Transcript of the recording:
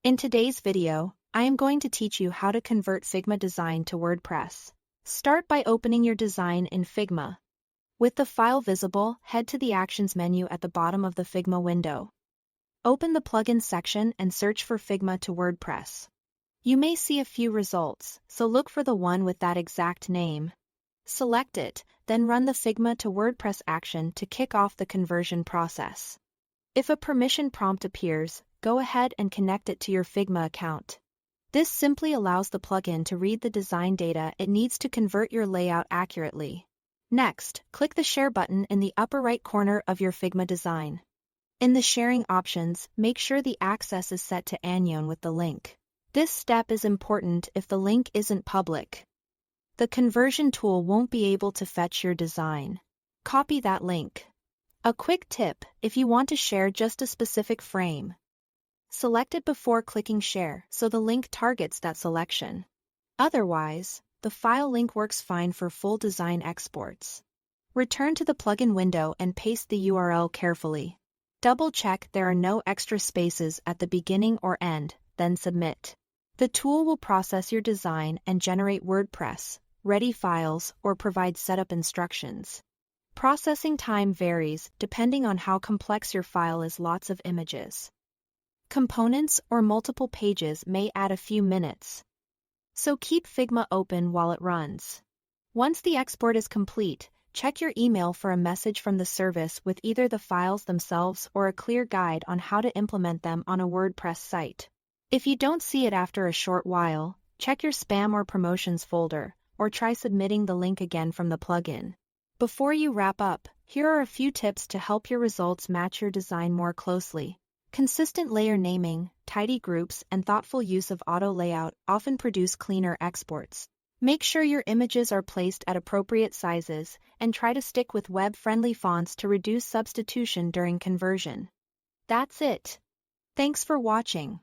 In today's video, I am going to teach you how to convert Figma design to WordPress. Start by opening your design in Figma. With the file visible, head to the Actions menu at the bottom of the Figma window. Open the Plugins section and search for Figma to WordPress. You may see a few results, so look for the one with that exact name. Select it, then run the Figma to WordPress action to kick off the conversion process. If a permission prompt appears, go ahead and connect it to your Figma account. This simply allows the plugin to read the design data it needs to convert your layout accurately. Next, click the Share button in the upper right corner of your Figma design. In the sharing options, make sure the access is set to Anion with the link. This step is important if the link isn't public. The conversion tool won't be able to fetch your design. Copy that link. A quick tip, if you want to share just a specific frame, select it before clicking Share so the link targets that selection. Otherwise, the file link works fine for full design exports. Return to the plugin window and paste the URL carefully. Double-check there are no extra spaces at the beginning or end, then submit. The tool will process your design and generate WordPress-ready files or provide setup instructions. Processing time varies depending on how complex your file is. Lots of images, components, or multiple pages may add a few minutes. So keep Figma open while it runs. Once the export is complete, check your email for a message from the service with either the files themselves or a clear guide on how to implement them on a WordPress site. If you don't see it after a short while, check your spam or promotions folder, or try submitting the link again from the plugin. Before you wrap up, here are a few tips to help your results match your design more closely. Consistent layer naming, tidy groups, and thoughtful use of auto layout often produce cleaner exports. Make sure your images are placed at appropriate sizes, and try to stick with web-friendly fonts to reduce substitution during conversion. That's it. Thanks for watching.